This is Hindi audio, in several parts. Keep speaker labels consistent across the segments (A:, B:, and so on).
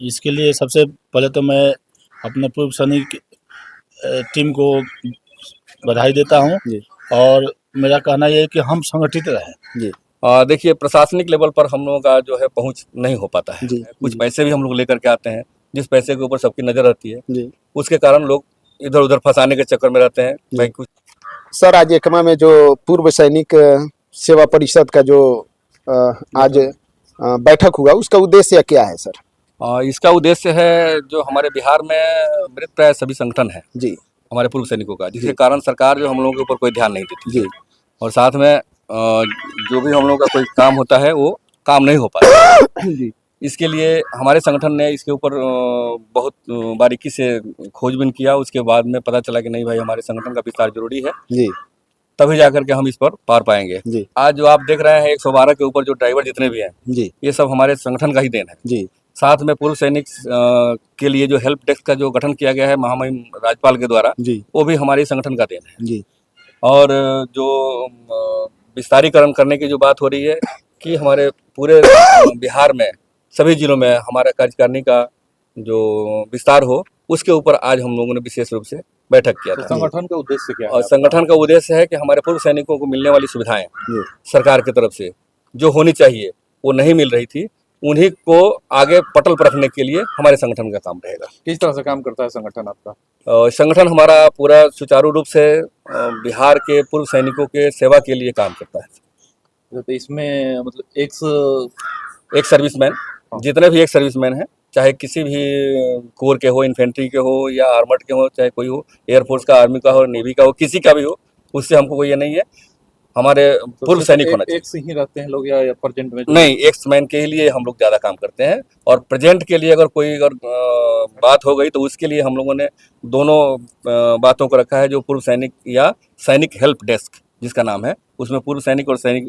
A: इसके लिए सबसे पहले तो मैं अपने पूर्व सैनिक टीम को बधाई देता हूँ
B: जी
A: और मेरा कहना ये है कि हम संगठित रहें।
B: जी
C: देखिए, प्रशासनिक लेवल पर हम लोगों का जो है पहुंच नहीं हो पाता है।
B: जी
C: कुछ
B: जी
C: पैसे भी हम लोग लेकर के आते हैं, जिस पैसे के ऊपर सबकी नज़र रहती है,
B: जी
C: उसके कारण लोग इधर-उधर फँसाने के चक्कर में रहते हैं।
B: जी।
C: भाई कुछ
B: सर, आज एकमा में जो पूर्व सैनिक सेवा परिषद का जो आज बैठक हुआ, उसका उद्देश्य क्या है सर?
C: इसका उद्देश्य है जो हमारे बिहार में मृत प्राय सभी संगठन हैं,
B: जी
C: हमारे पूर्व सैनिकों का, जिसके
B: जी
C: कारण सरकार जो हम लोगों के ऊपर कोई ध्यान नहीं देती
B: जी
C: है। और साथ में जो भी हम लोगों का कोई काम होता है, वो काम नहीं हो पाता।
B: जी
C: इसके लिए हमारे संगठन ने इसके ऊपर बहुत बारीकी से खोजबीन किया। उसके बाद में पता चला कि नहीं भाई, हमारे संगठन का विस्तार जरूरी है,
B: जी
C: तभी जाकर के हम इस पर पार पाएंगे।
B: जी
C: आज जो आप देख रहे हैं 112 के ऊपर जो ड्राइवर जितने भी हैं,
B: जी
C: ये सब हमारे संगठन का ही देन है।
B: जी
C: साथ में पूर्व सैनिक के लिए जो हेल्प डेस्क का जो गठन किया गया है महामहिम राज्यपाल के द्वारा,
B: जी
C: वो भी हमारे संगठन का देन है।
B: जी
C: और जो विस्तारीकरण करने की जो बात हो रही है कि हमारे पूरे बिहार में सभी जिलों में हमारा कार्यकारिणी का जो विस्तार हो, उसके ऊपर आज हम लोगों ने विशेष रूप से बैठक किया
D: तो
C: था।
D: संगठन का उद्देश्य क्या है?
C: और संगठन का उद्देश्य है कि हमारे पूर्व सैनिकों को मिलने वाली सुविधाएं
B: जी
C: सरकार की तरफ से जो होनी चाहिए वो नहीं मिल रही थी, उन्हीं को आगे पटल पर रखने के लिए हमारे संगठन का काम रहेगा।
D: किस तरह से काम करता है संगठन आपका?
C: संगठन हमारा पूरा सुचारू रूप से बिहार के पूर्व सैनिकों के सेवा के लिए काम करता है।
D: तो इसमें मतलब
C: एक सर्विसमैन, जितने भी एक सर्विसमैन हैं, चाहे किसी भी कोर के हो, इन्फेंट्री के हो या आर्मर्ड के हो, चाहे कोई हो, एयरफोर्स का, आर्मी का हो, नेवी का हो, किसी का भी हो, उससे हमको कोई ये नहीं है। हमारे
D: तो
C: पूर्व सैनिक होना चाहिए।
D: एक से ही रहते हैं लोग या प्रेजेंट में?
C: नहीं, एक्स मैन के लिए हम लोग ज़्यादा काम करते हैं। और प्रेजेंट के लिए अगर कोई बात हो गई तो उसके लिए हम लोगों ने दोनों बातों को रखा है। जो पूर्व सैनिक या सैनिक हेल्प डेस्क जिसका नाम है, उसमें पूर्व सैनिक और सैनिक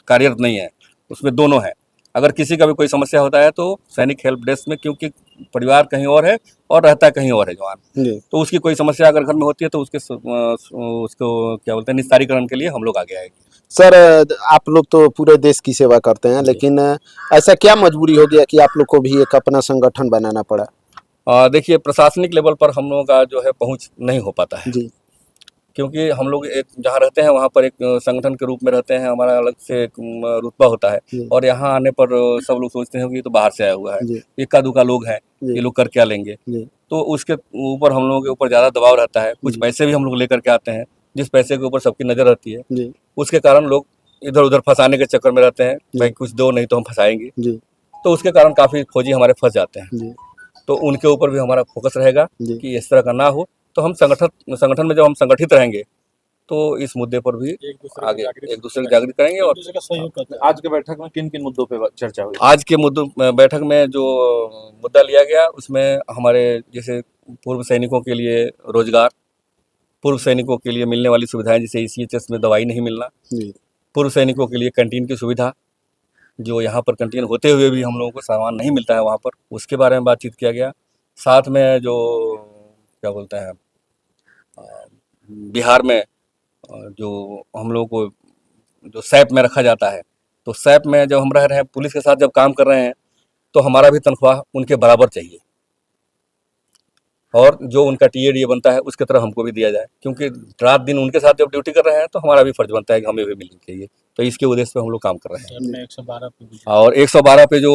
C: कार्यरत नहीं है, उसमें दोनों हैं। अगर किसी का भी कोई समस्या होता है तो सैनिक हेल्प डेस्क में, क्योंकि परिवार कहीं और है और रहता कहीं और है जवान,
B: जी
C: तो उसकी कोई समस्या अगर घर में होती है तो उसको क्या बोलते हैं, निस्तारीकरण के लिए हम लोग आगे आएंगे।
B: सर, आप लोग तो पूरे देश की सेवा करते हैं, लेकिन ऐसा क्या मजबूरी हो गया कि आप लोग को भी एक अपना संगठन बनाना पड़ा?
C: देखिए, प्रशासनिक लेवल पर हम लोगों का जो है पहुंच नहीं हो पाता है,
B: जी
C: क्योंकि हम लोग एक जहाँ रहते हैं वहाँ पर एक संगठन के रूप में रहते हैं, हमारा अलग से एक रुतबा होता है।
B: जी
C: और यहाँ आने पर सब लोग सोचते हैं कि ये तो बाहर से आया हुआ है,
B: जी
C: इक्का दुक्का लोग हैं,
B: जी
C: ये लोग कर क्या लेंगे।
B: जी
C: तो उसके ऊपर हम लोगों के ऊपर ज़्यादा दबाव रहता है। कुछ
B: जी
C: पैसे भी हम लोग लेकर के आते हैं, जिस पैसे के ऊपर सबकी नज़र रहती है,
B: जी
C: उसके कारण लोग इधर उधर फंसाने के चक्कर में रहते हैं।
B: जी
C: भाई कुछ दो, नहीं तो हम फंसाएंगे।
B: जी
C: तो उसके कारण काफ़ी फौजी हमारे फंस जाते हैं।
B: जी
C: तो उनके ऊपर भी हमारा फोकस रहेगा
B: जी
C: कि इस तरह का ना हो। तो हम संगठन में जब हम संगठित रहेंगे तो इस मुद्दे पर भी आगे एक दूसरे को जागृत करेंगे। और
A: दूसरे का सहयोग करते हैं।
D: आज के बैठक में किन किन मुद्दों पे चर्चा हुई?
C: आज के बैठक में जो मुद्दा लिया गया, उसमें हमारे जैसे पूर्व सैनिकों के लिए रोजगार, पूर्व सैनिकों के लिए मिलने वाली सुविधाएं, जैसे ECHS में दवाई नहीं मिलना,
B: जी
C: पूर्व सैनिकों के लिए कैंटीन की सुविधा, जो यहाँ पर कैंटीन होते हुए भी हम लोगों को सामान नहीं मिलता है वहाँ पर, उसके बारे में बातचीत किया गया। साथ में जो क्या बोलते हैं, बिहार में जो हम लोगों को जो सैप में रखा जाता है, तो सैप में जब हम रह रहे हैं, पुलिस के साथ जब काम कर रहे हैं, तो हमारा भी तनख्वाह उनके बराबर चाहिए। और जो उनका TADA बनता है उसके तरह हमको भी दिया जाए, क्योंकि रात दिन उनके साथ जब ड्यूटी कर रहे हैं तो हमारा भी फर्ज बनता है कि हमें भी मिलनी चाहिए। तो इसके उद्देश्य पे हम लोग काम कर रहे हैं।
A: अपने 112 पे भी
C: और 112 पे जो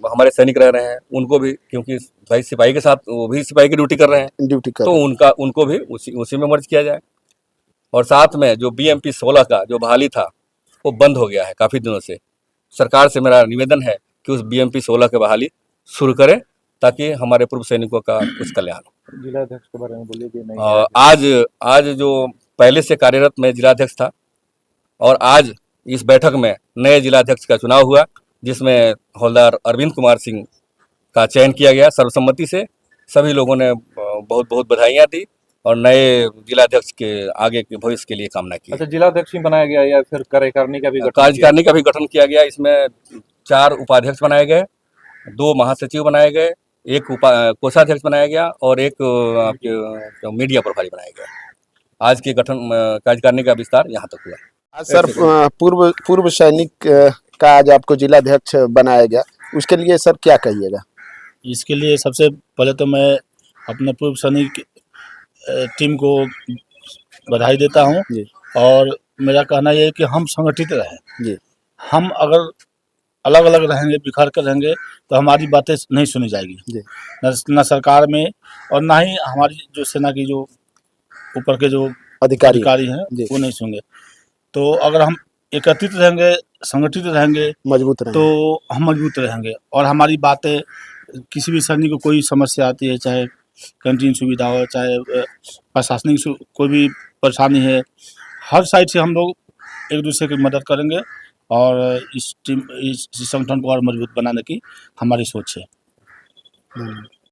C: हमारे सैनिक रह रहे हैं उनको भी, क्योंकि भाई सिपाही के साथ वो भी सिपाही की ड्यूटी कर रहे हैं,
B: ड्यूटी कर
C: तो उनको भी उसी में मर्ज किया जाए। और साथ में जो BMP 16 का जो बहाली था, वो बंद हो गया है काफ़ी दिनों से। सरकार से मेरा निवेदन है कि उस BMP 16 की बहाली शुरू करें, ताकि हमारे पूर्व सैनिकों का कुछ कल्याण हो।
D: जिलाध्यक्ष के बारे में बोलिए कि नहीं?
C: आज जो पहले से कार्यरत मैं जिलाध्यक्ष था, और आज इस बैठक में नए जिलाध्यक्ष का चुनाव हुआ, जिसमें हवलदार अरविंद कुमार सिंह का चयन किया गया सर्वसम्मति से। सभी लोगों ने बहुत बहुत बधाइयाँ दी और नए जिलाध्यक्ष के आगे के भविष्य के लिए कामना की।
D: अच्छा, जिलाध्यक्ष ही बनाया गया या फिर कार्यकारिणी का भी गठन किया?
C: कार्यकारिणी का भी गठन किया गया। इसमें 4 उपाध्यक्ष बनाए गए, 2 महासचिव बनाए गए, 1 कोषाध्यक्ष बनाया गया और 1 आपके मीडिया प्रभारी बनाया गया। आज के गठन कार्यकारिणी का विस्तार यहाँ तक हुआ।
B: आज सर, पूर्व सैनिक का आज आपको जिलाध्यक्ष बनाया गया, उसके लिए सर क्या कहिएगा?
A: इसके लिए सबसे पहले तो मैं अपने पूर्व सैनिक टीम को बधाई देता हूँ
B: जी
A: और मेरा कहना ये है कि हम संगठित रहें।
B: जी
A: हम अगर अलग अलग रहेंगे, बिखर कर रहेंगे तो हमारी बातें नहीं सुनी जाएगी,
B: जी
A: न सरकार में और ना ही हमारी जो सेना की जो ऊपर के जो अधिकारी हैं
B: जी
A: वो नहीं सुनेंगे। तो अगर हम एकत्रित रहेंगे, संगठित रहेंगे
B: मजबूत
A: तो
B: रहेंगे।
A: हम मजबूत रहेंगे और हमारी बातें किसी भी सैनिक को कोई समस्या आती है, चाहे कैंटीन सुविधा हो, चाहे प्रशासनिक कोई भी परेशानी है, हर साइड से हम लोग एक दूसरे की मदद करेंगे और इस संगठन को और मजबूत बनाने की हमारी सोच है।